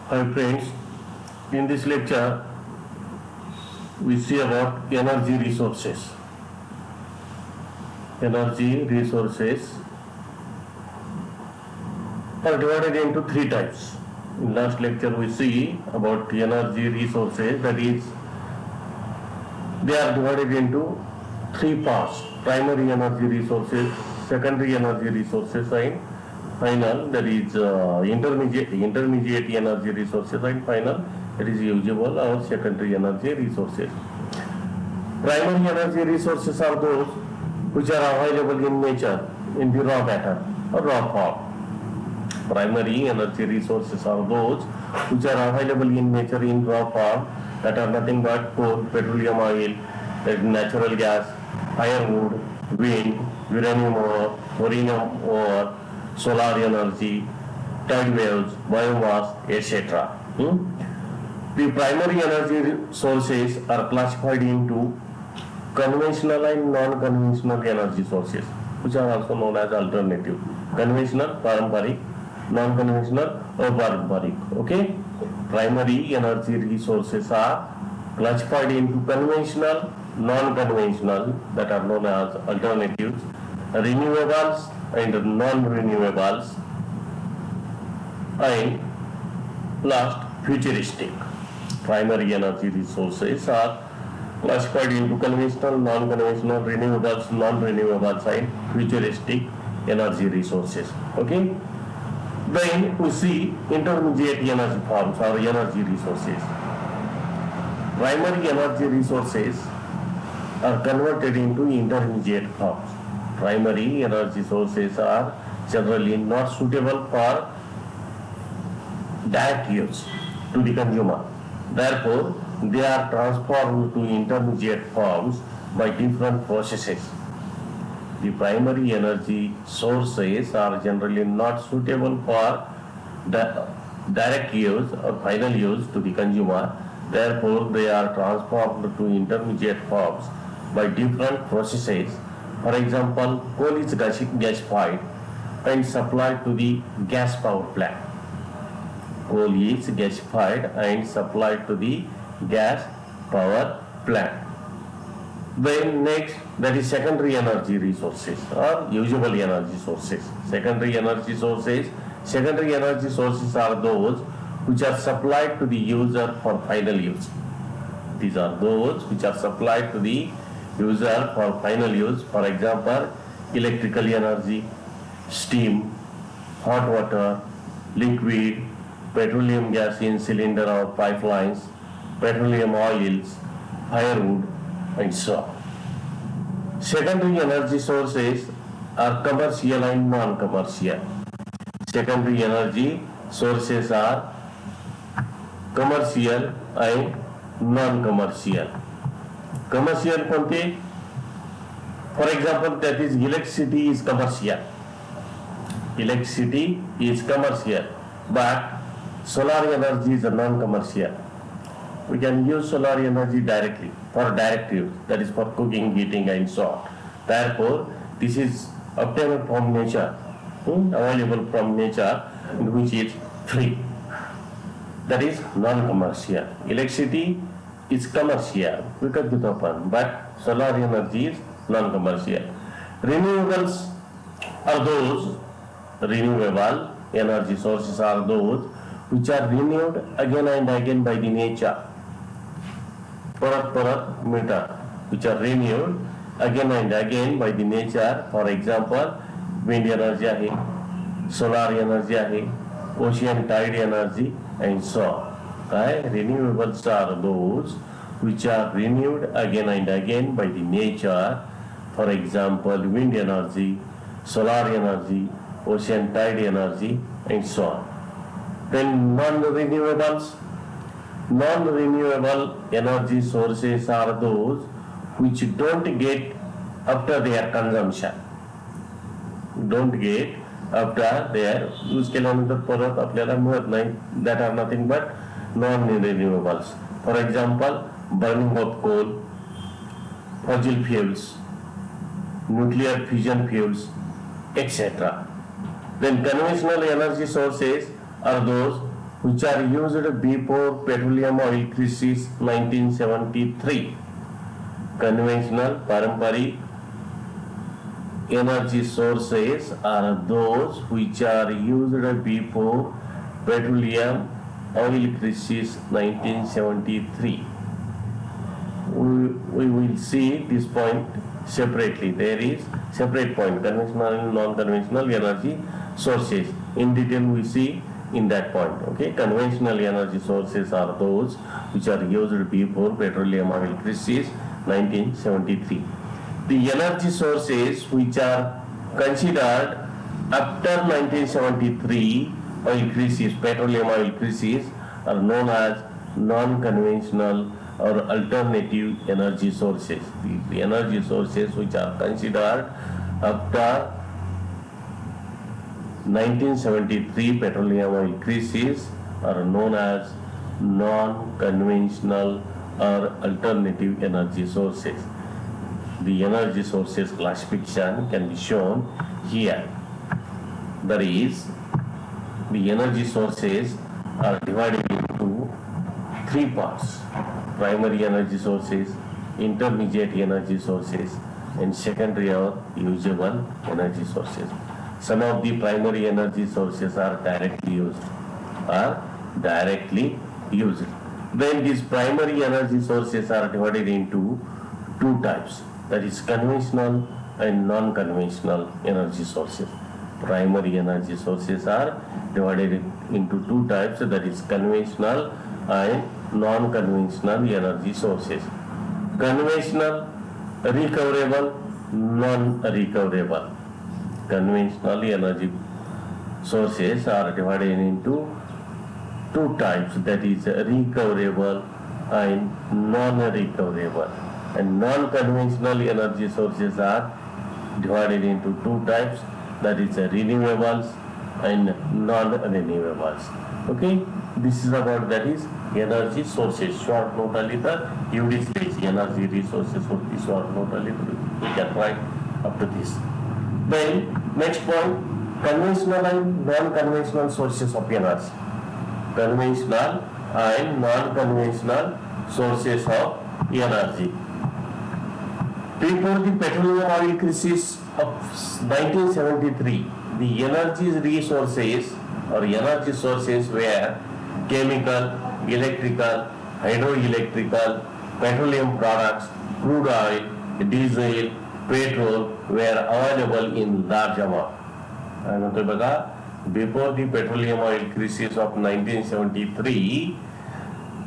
Hi friends, in this lecture we see about energy resources. Energy resources are divided into three types. In last lecture we see about energy resources, that is they are divided into three parts: primary energy resources, secondary energy resources, and final, that is intermediate energy resources, and final, that is usable or secondary energy resources. Primary energy resources are those which are available in nature in the raw matter or raw form. Primary energy resources are those which are available in nature in raw form, that are nothing but coal, petroleum oil, natural gas, firewood, wind, uranium ore, thorium ore, solar energy, tide waves, biomass, etc. The primary energy sources are classified into conventional and non-conventional energy sources, which are also known as alternative. Conventional, paramпаrik, non-conventional, aparamпаrik. Okay? Primary energy resources are classified into conventional, non-conventional, that are known as alternatives, renewables and non-renewables, and last, futuristic. Primary energy resources are classified into conventional, non-conventional, renewables, non-renewables, and futuristic energy resources. Okay? Then we see intermediate energy forms or energy resources. Primary energy resources are converted into intermediate forms. Primary energy sources are generally not suitable for direct use to the consumer. Therefore, they are transformed to intermediate forms by different processes. The primary energy sources are generally not suitable for direct use or final use to the consumer. Therefore, they are transformed to intermediate forms by different processes. For example, coal is gasified and supplied to the gas power plant. Coal is gasified and supplied to the gas power plant. Then next, that is secondary energy resources or usable energy sources. Secondary energy sources are those which are supplied to the user for final use. These are those which are supplied to the user for final use. For example, electrical energy, steam, hot water, liquid, petroleum gas in cylinder or pipelines, petroleum oils, firewood, and so on. Secondary energy sources are commercial and non-commercial. Secondary energy sources are commercial and non-commercial. Commercial कोणते? For example, that is electricity is commercial. Electricity is commercial, but solar energy is non-commercial. We can use solar energy directly for direct use, that is for cooking, heating, and so on. Therefore, this is obtained from nature, available from nature, which is free. That is non-commercial. Electricity is commercial, but solar energy is non-commercial. Renewables are those, renewable energy sources are those which are renewed again and again by the nature. परत मिळतात, which are renewed again and again by the nature. For example, wind energy आहे, solar energy आहे, ocean tide energy, and so on. Renewables are those which are renewed again and again by the nature. For example, wind energy, solar energy, ocean tide energy, and so on. Then non-renewable energy sources are those which don't get after their consumption. Don't get after their use केल्यानंतर परत आपल्याला मिळत नाही. That are nothing but non-renewables. For example, burning of coal, fossil fuels, nuclear fusion fuels, etc. Then conventional energy sources are those which are used before petroleum oil crisis 1973. Conventional paramparika energy sources are those which are used before petroleum oil crisis 1973. We will see this point separately. There is separate point, conventional and non-conventional energy sources. In detail we see in that point. Okay, conventional energy sources are those which are used before petroleum oil crisis 1973. The energy sources which are considered after 1973 oil crisis, petroleum oil crisis, are known as non-conventional or alternative energy sources. The energy sources which are considered after 1973 petroleum oil crisis are known as non-conventional or alternative energy sources. The energy sources classification can be shown here. That is, the energy sources are divided into three parts: primary energy sources, intermediate energy sources, and secondary or usable energy sources. Some of the primary energy sources are directly used. Then these primary energy sources are divided into two types, that is conventional and non-conventional energy sources. Primary energy sources are divided into two types, that is conventional and non-conventional energy sources. Conventional, recoverable, non-recoverable. Conventional energy sources are divided into two types, that is recoverable and non-recoverable. And non-conventional energy sources are divided into two types, that is renewables and non-renewables. Okay, this is about, that is energy sources. Short note alita UD stage energy resources would be short note alita. We can write up to this. Then next point, conventional and non-conventional sources of energy. Conventional and non-conventional sources of energy. Before the petroleum oil crisis of 1973, the energy resources or energy sources were chemical, electrical, hydroelectrical, petroleum products, crude oil, diesel, petrol were available in large amount. Before the petroleum oil crisis of 1973,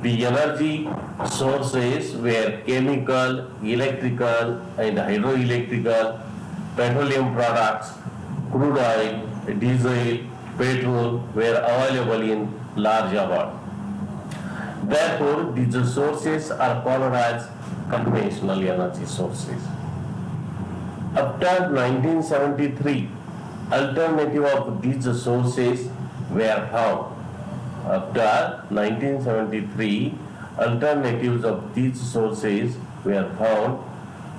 the energy sources were chemical, electrical and hydroelectrical, petroleum products, crude oil, diesel, petrol were available in large amount. Therefore, these sources are called as conventional energy sources. After 1973, alternative of these sources were found. After 1973, alternatives of these sources were found,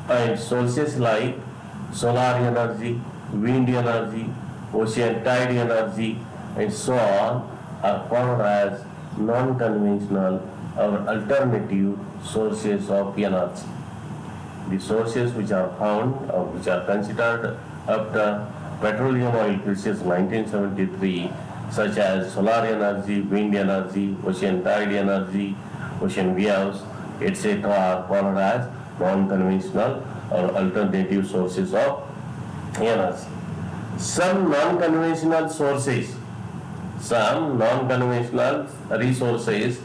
and sources like solar energy, wind energy, ocean tide energy, and so on are called as non-conventional or alternative sources of energy. The sources which are found or which are considered after petroleum oil crisis 1973, such as solar energy, wind energy, ocean tide energy, ocean waves, etc., are called as non-conventional or alternative sources of energy. Some non-conventional resources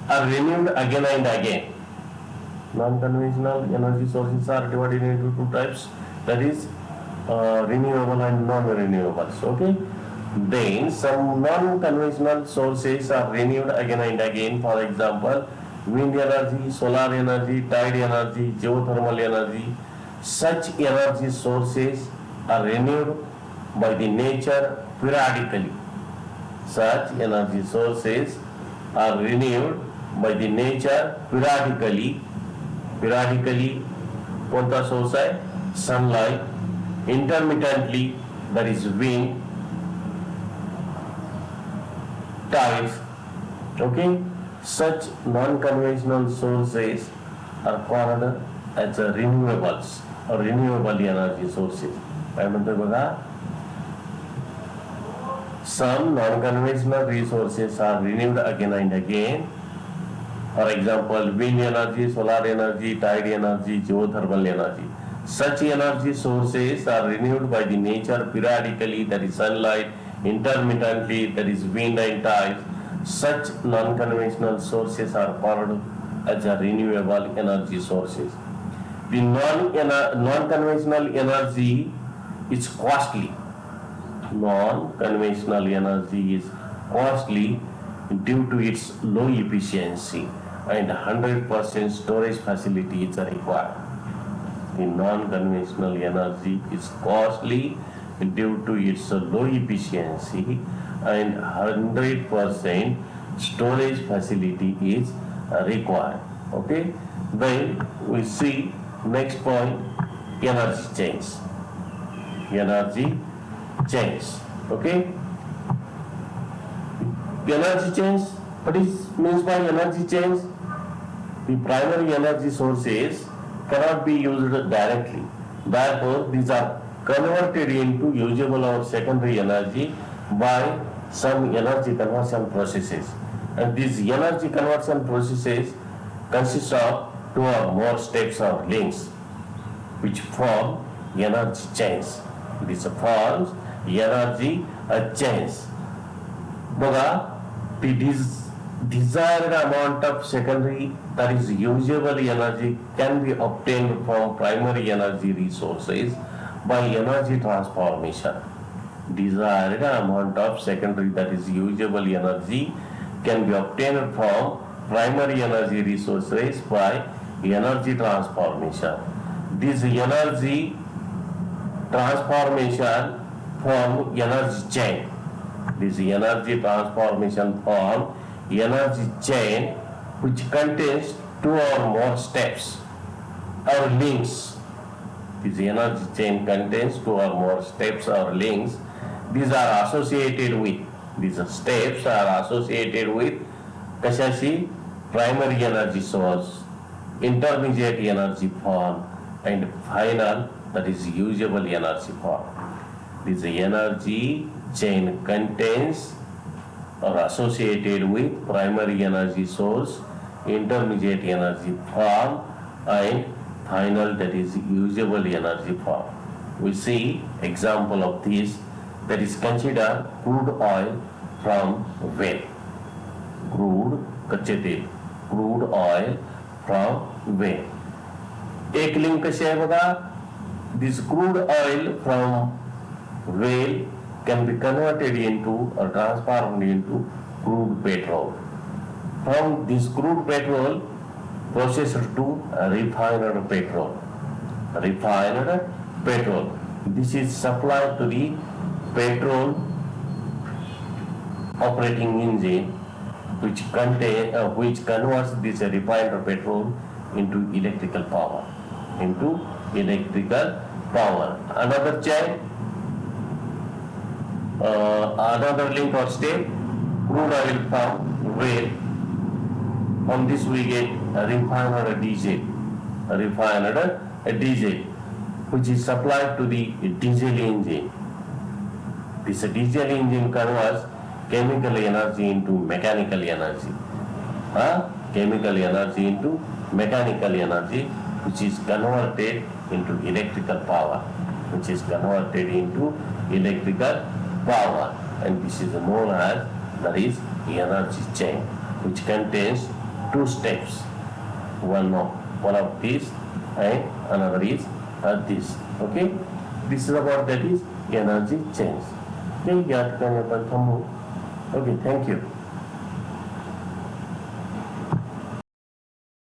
are renewed again and again. Non-conventional energy sources are divided into two types, that is renewable and non-renewables. Okay. Then some non-conventional sources are renewed again and again. For example, wind energy, solar energy, tide energy, geothermal energy. Such energy sources are renewed by the nature periodically. Such energy sources are renewed by the nature periodically. Periodically, कोणता source है? Sunlight. Intermittently, that is wind, tides, Okay, such non-conventional sources are called as renewables or renewable energy sources. काय म्हणतोय बघा, some non-conventional resources are renewed again and again. For example, wind energy, solar energy, tide energy, geothermal energy. Such energy sources are renewed by the nature periodically, that is sunlight, intermittently, that is wind and tides. Such non-conventional sources are called as a renewable energy sources. The non-conventional energy is costly. Non-conventional energy is costly due to its low efficiency and 100% storage facility is required. The non-conventional energy is costly due to its low efficiency and 100% storage facility is required. Okay, then we see next point, energy change. Energy change. Okay, energy change, what is means by energy change? The primary energy sources cannot be used directly, therefore these are converted into usable or secondary energy by some energy conversion processes, and these energy conversion processes consist of two or more steps or links which form energy change. This forms energy change. बघा, the desired amount of secondary, that is usable energy, can be obtained from primary energy resources by energy transformation. Desired amount of secondary, that is usable energy, can be obtained from primary energy resources by energy transformation. This energy transformation form energy chain. This energy transformation form energy chain which contains two or more steps or links. This energy chain contains two or more steps or links. These are associated with, these steps are associated with कशाशी, primary energy source, intermediate energy form and final, that is usable energy form. This energy chain contains or associated with primary energy source, intermediate energy form and final, that is usable energy form. We see example of this, that is consider crude oil from well. Crude कच्चे तेल, crude oil from well. एक link कशी आहे बघा, this crude oil from well can be converted into or transformed into crude petrol. From this crude petrol processed to refined petrol. Refined petrol. This is supplied to the petrol operating engine which converts this refined petrol into electrical power. Another chain, another link or step, crude oil from well. From this we get refined diesel, which is supplied to the diesel engine. This diesel engine converts chemical energy into mechanical energy. Chemical energy into mechanical energy, which is converted into electrical power. And this is known as, that is energy chain, which contains two steps. One of this and another is this. Okay, this is about, that is energy change. Okay, thank you.